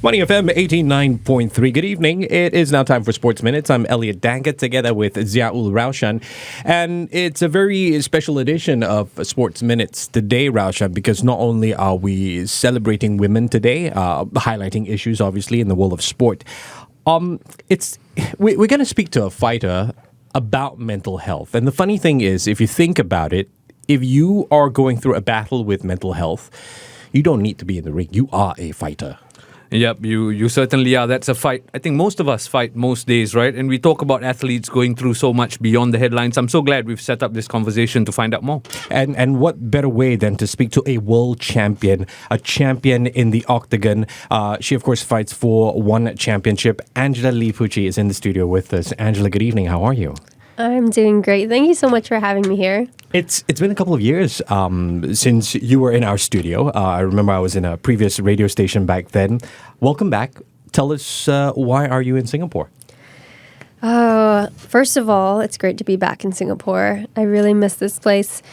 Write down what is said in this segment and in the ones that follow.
Money FM 89.3. Good evening. It is now time for Sports Minutes. I'm Elliott Danker together with Raushan. And it's a very special edition of Sports Minutes today, Raushan, because not only are we celebrating women today, highlighting issues, obviously, in the world of sport, we're going to speak to a fighter about mental health. And the funny thing is, if you think about it, if you are going through a battle with mental health, you don't need to be in the ring. You are a fighter. Yep, you certainly are. That's a fight. I think most of us fight most days, right? And we talk about athletes going through so much beyond the headlines. I'm so glad we've set up this conversation to find out more. And what better way than to speak to a world champion, a champion in the octagon. She, of course, fights for one championship. Angela Lee Pucci is in the studio with us. Angela, good evening. How are you? I'm doing great. Thank you so much for having me here. It's been a couple of years since you were in our studio. I remember I was in a previous radio station back then. Welcome back. Tell us, why are you in Singapore? First of all, it's great to be back in Singapore. I really miss this place.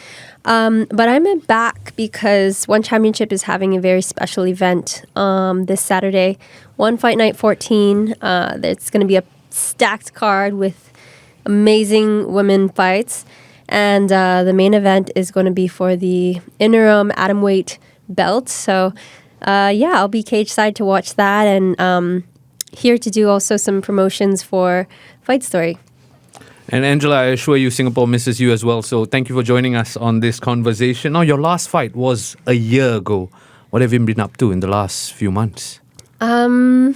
But I'm back because One Championship is having a very special event this Saturday. One Fight Night 14. It's going to be a stacked card with amazing women fights. And the main event is going to be for the interim atomweight belt. So, I'll be cage side to watch that and here to do also some promotions for Fightstory. And Angela, I assure you Singapore misses you as well. So thank you for joining us on this conversation. Now, your last fight was a year ago. What have you been up to in the last few months? Spending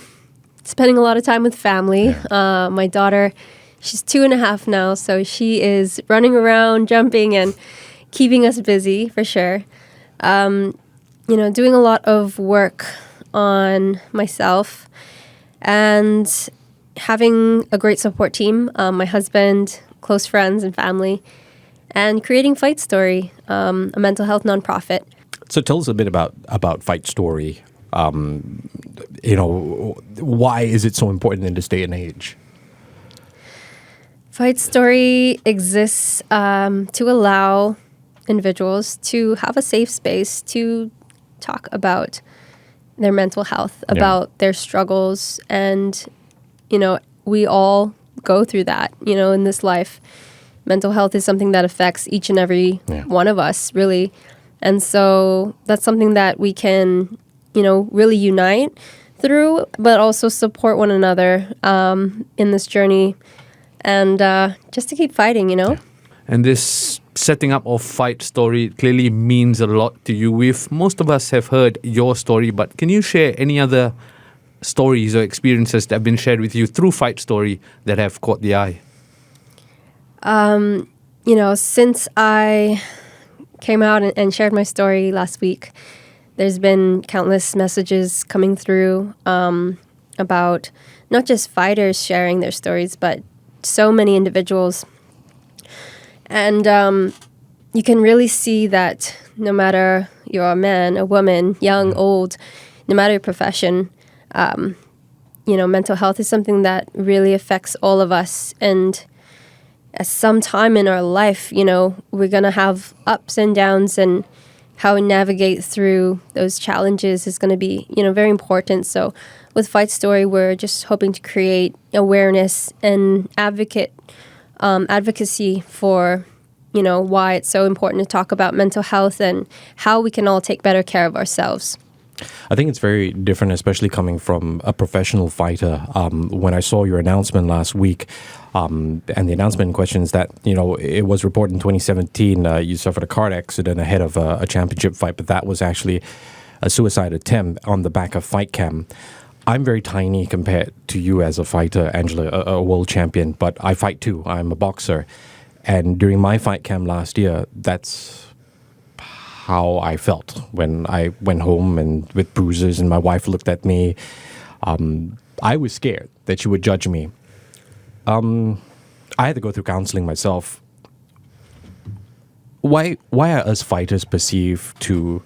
a lot of time with family. My daughter, she's 2.5 now, so she is running around, jumping, and keeping us busy for sure. Doing a lot of work on myself and having a great support team, my husband, close friends and family, and creating Fightstory, a mental health nonprofit. So tell us a bit about Fightstory. Why is it so important in this day and age? Fightstory exists to allow individuals to have a safe space to talk about their mental health, about their struggles. And, we all go through that, in this life. Mental health is something that affects each and every one of us, really. And so that's something that we can, really unite through, but also support one another in this journey. And just to keep fighting, And this setting up of Fightstory clearly means a lot to you. Most of us have heard your story, but can you share any other stories or experiences that have been shared with you through Fightstory that have caught the eye? Since I came out and shared my story last week, there's been countless messages coming through about not just fighters sharing their stories, but so many individuals. And you can really see that no matter you're a man, a woman, young, old, no matter your profession, mental health is something that really affects all of us. And at some time in our life, we're going to have ups and downs, and how we navigate through those challenges is going to be, very important. So with Fightstory, we're just hoping to create awareness and advocacy for, why it's so important to talk about mental health and how we can all take better care of ourselves. I think it's very different, especially coming from a professional fighter. When I saw your announcement last week, and the announcement in question is that, it was reported in 2017 you suffered a car accident ahead of a championship fight, but that was actually a suicide attempt on the back of Fight Cam. I'm very tiny compared to you as a fighter, Angela, a world champion, but I fight too. I'm a boxer. And during my Fight Cam last year, that's how I felt when I went home and with bruises and my wife looked at me. I was scared that she would judge me. I had to go through counseling myself. Why are us fighters perceived to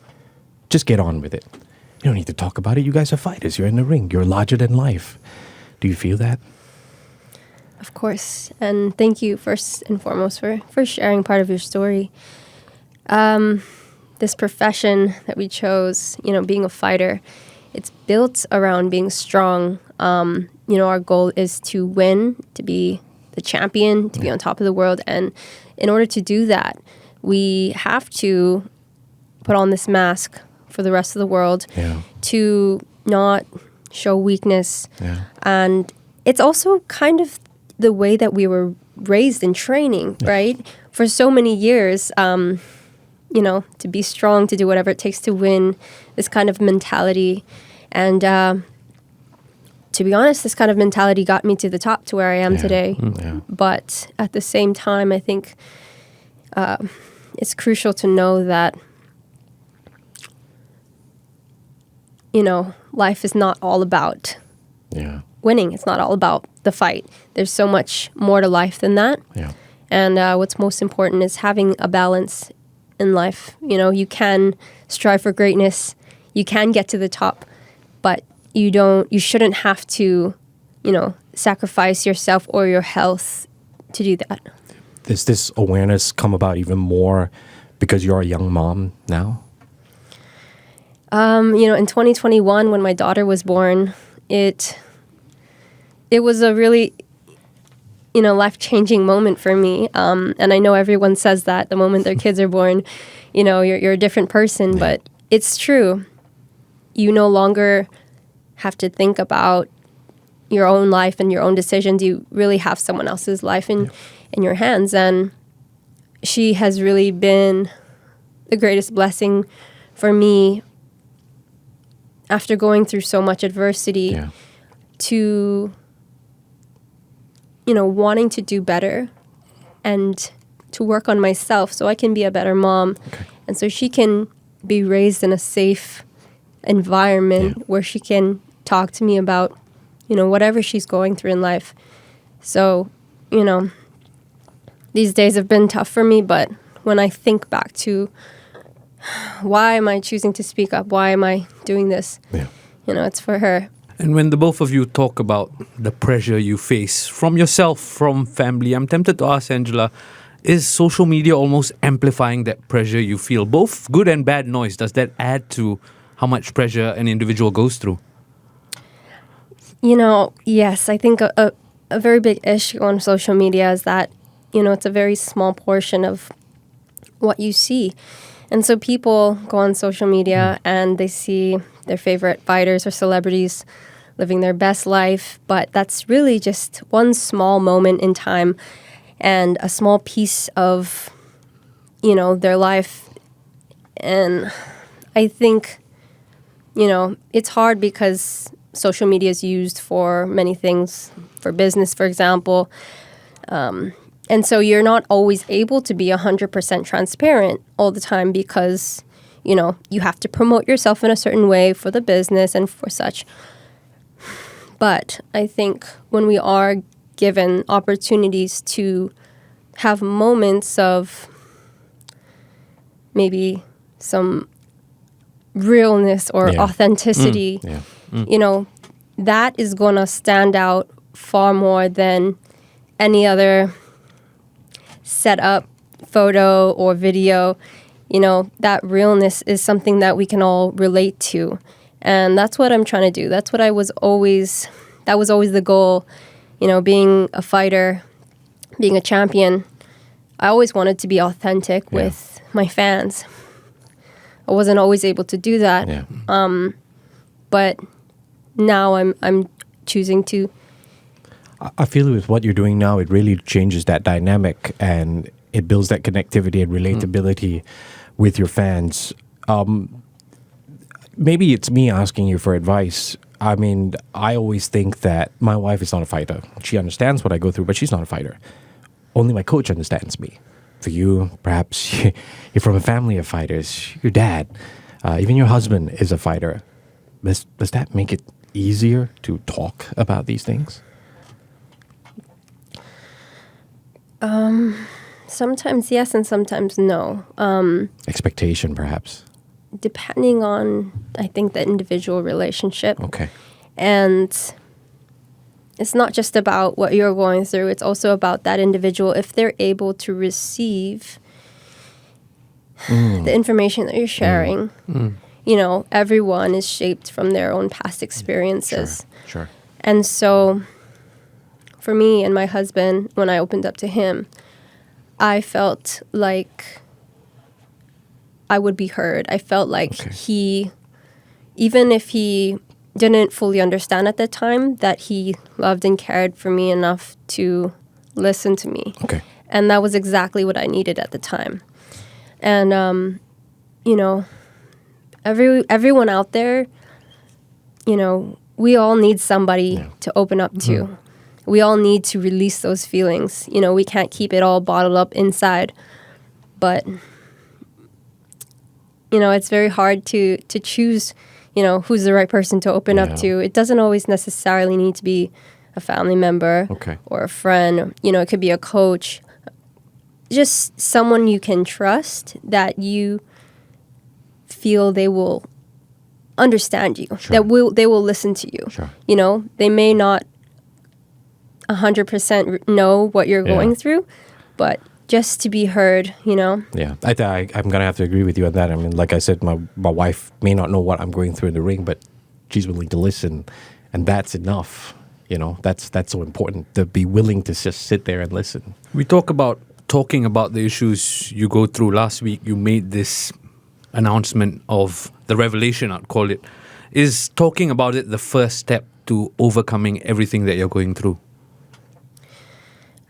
just get on with it? You don't need to talk about it. You guys are fighters. You're in the ring. You're larger than life. Do you feel that? Of course. And thank you first and foremost for sharing part of your story. This profession that we chose, being a fighter, it's built around being strong. Our goal is to win, to be the champion, to be on top of the world. And in order to do that, we have to put on this mask for the rest of the world to not show weakness. And it's also kind of the way that we were raised in training, right? For so many years, to be strong, to do whatever it takes to win, this kind of mentality. And to be honest, this kind of mentality got me to the top, to where I am today. But at the same time, I think it's crucial to know that, life is not all about winning. It's not all about the fight. There's so much more to life than that. And what's most important is having a balance in life. You can strive for greatness. You can get to the top, but you shouldn't have to, sacrifice yourself or your health to do that. Does this awareness come about even more because you're a young mom now? In 2021, when my daughter was born, it was a really, life-changing moment for me. And I know everyone says that the moment their kids are born, you're a different person, but it's true. You no longer have to think about your own life and your own decisions. You really have someone else's life in your hands. And she has really been the greatest blessing for me after going through so much adversity to, wanting to do better and to work on myself so I can be a better mom. And so she can be raised in a safe environment where she can talk to me about, whatever she's going through in life. So, these days have been tough for me, but when I think back to why am I choosing to speak up? Why am I doing this? It's for her. And when the both of you talk about the pressure you face from yourself, from family, I'm tempted to ask Angela, is social media almost amplifying that pressure you feel? Both good and bad noise, does that add to how much pressure an individual goes through? Yes, I think a very big issue on social media is that, it's a very small portion of what you see. And so people go on social media and they see their favorite fighters or celebrities living their best life, but that's really just one small moment in time and a small piece of, their life. And I think, it's hard because social media is used for many things, for business, for example. And so you're not always able to be 100% transparent all the time because, you have to promote yourself in a certain way for the business and for such. But I think when we are given opportunities to have moments of maybe some realness or authenticity, that is going to stand out far more than any other set up photo or video. That realness is something that we can all relate to. And that's what I'm trying to do. That was always the goal, being a fighter, being a champion. I always wanted to be authentic with my fans. I wasn't always able to do that. But now I'm choosing to. I feel with what you're doing now, it really changes that dynamic and it builds that connectivity and relatability with your fans. Maybe it's me asking you for advice. I mean, I always think that my wife is not a fighter. She understands what I go through, but she's not a fighter. Only my coach understands me. For you, perhaps you're from a family of fighters. Your dad, even your husband is a fighter. Does that make it easier to talk about these things? Sometimes yes and sometimes no. Expectation, perhaps. Depending on, I think, the individual relationship. Okay. And it's not just about what you're going through. It's also about that individual. If they're able to receive the information that you're sharing, everyone is shaped from their own past experiences. Sure. And so for me and my husband, when I opened up to him, I felt like I would be heard. I felt like he, even if he didn't fully understand at the time, that he loved and cared for me enough to listen to me. Okay. And that was exactly what I needed at the time. And, everyone out there, we all need somebody to open up to. We all need to release those feelings. We can't keep it all bottled up inside. But, it's very hard to choose, who's the right person to open up to. It doesn't always necessarily need to be a family member or a friend. It could be a coach. Just someone you can trust, that you feel they will understand you, that they will listen to you. Sure. They may not 100% know what you're going through, but just to be heard, Yeah, I'm going to have to agree with you on that. I mean, like I said, my wife may not know what I'm going through in the ring, but she's willing to listen, and that's enough. That's so important, to be willing to just sit there and listen. We talking about the issues you go through. Last week, you made this announcement of the revelation, I'd call it. Is talking about it the first step to overcoming everything that you're going through?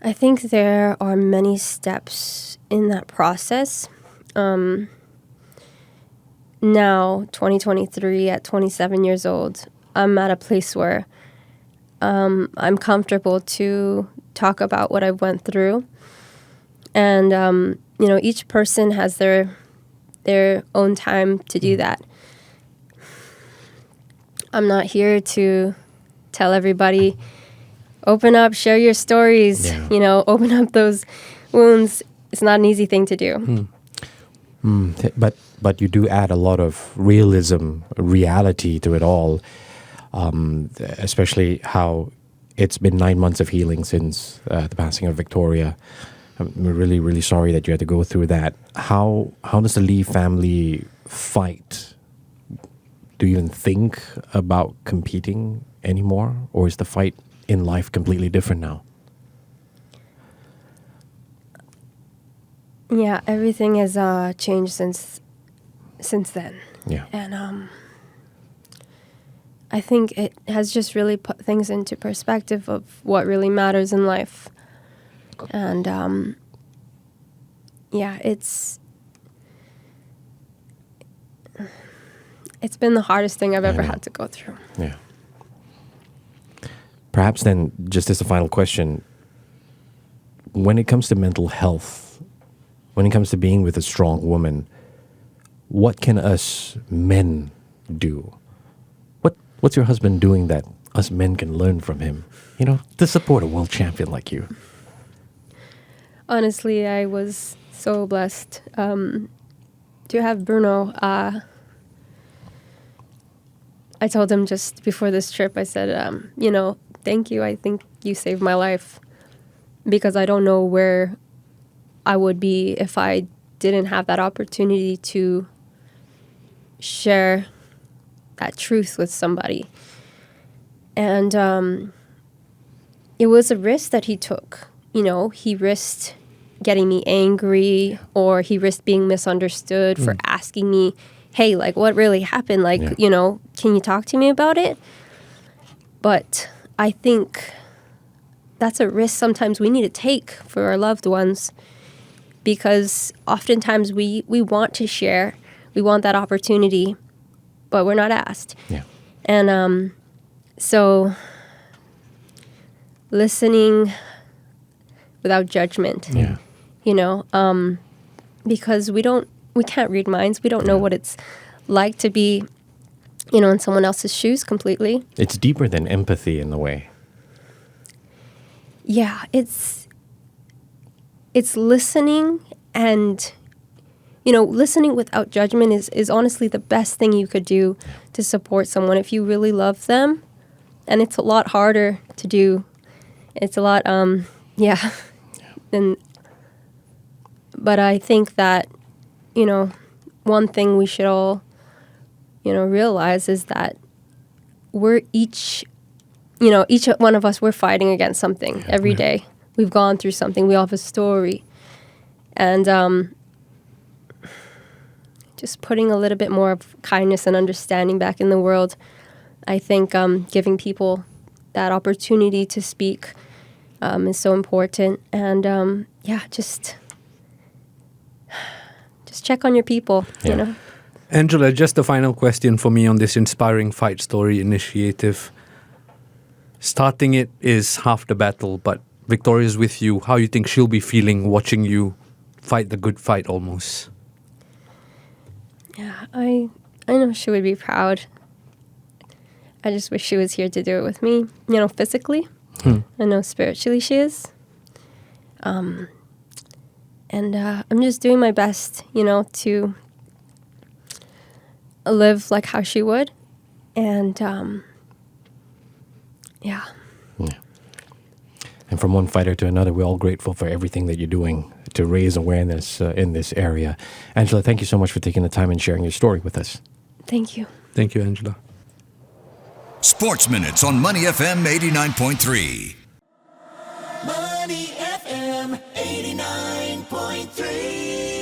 I think there are many steps in that process. Now, 2023, at 27 years old, I'm at a place where I'm comfortable to talk about what I went through. And, each person has their own time to do that. I'm not here to tell everybody, open up, share your stories, open up those wounds. It's not an easy thing to do. But you do add a lot of realism, reality to it all, especially how it's been 9 months of healing since the passing of Victoria. I'm really, really sorry that you had to go through that. How does the Lee family fight? Do you even think about competing anymore? Or is the fight in life completely different now? Yeah, everything has changed since then. Yeah. And I think it has just really put things into perspective of what really matters in life. And it's been the hardest thing I've ever had to go through. Yeah. Perhaps then, just as a final question, when it comes to mental health, when it comes to being with a strong woman, what can us men do? What's your husband doing that us men can learn from him? To support a world champion like you. Honestly, I was so blessed to have Bruno. I told him just before this trip, I said, thank you. I think you saved my life, because I don't know where I would be if I didn't have that opportunity to share that truth with somebody. And it was a risk that he took. He risked getting me angry, or he risked being misunderstood for asking me, hey, what really happened? Can you talk to me about it? But I think that's a risk sometimes we need to take for our loved ones, because oftentimes we want to share, we want that opportunity, but we're not asked. Yeah. And so listening without judgment, because we can't read minds. We don't know what it's like to be, in someone else's shoes completely. It's deeper than empathy in a way. Yeah, it's listening, and listening without judgment is honestly the best thing you could do to support someone if you really love them. And it's a lot harder to do. It's a lot but I think that one thing we should all realize is that we're each one of us, we're fighting against something every day. We've gone through something. We all have a story. And just putting a little bit more of kindness and understanding back in the world, I think giving people that opportunity to speak is so important. And just check on your people, Angela, just a final question for me on this Inspiring Fight Story initiative. Starting it is half the battle, but Victoria's with you. How you think she'll be feeling watching you fight the good fight almost? Yeah, I know she would be proud. I just wish she was here to do it with me, physically. I know spiritually she is. And I'm just doing my best, to live like how she would. And, yeah. And from one fighter to another, we're all grateful for everything that you're doing to raise awareness in this area. Angela, thank you so much for taking the time and sharing your story with us. Thank you. Thank you, Angela. Sports Minutes on Money FM 89.3. Money FM 89.3.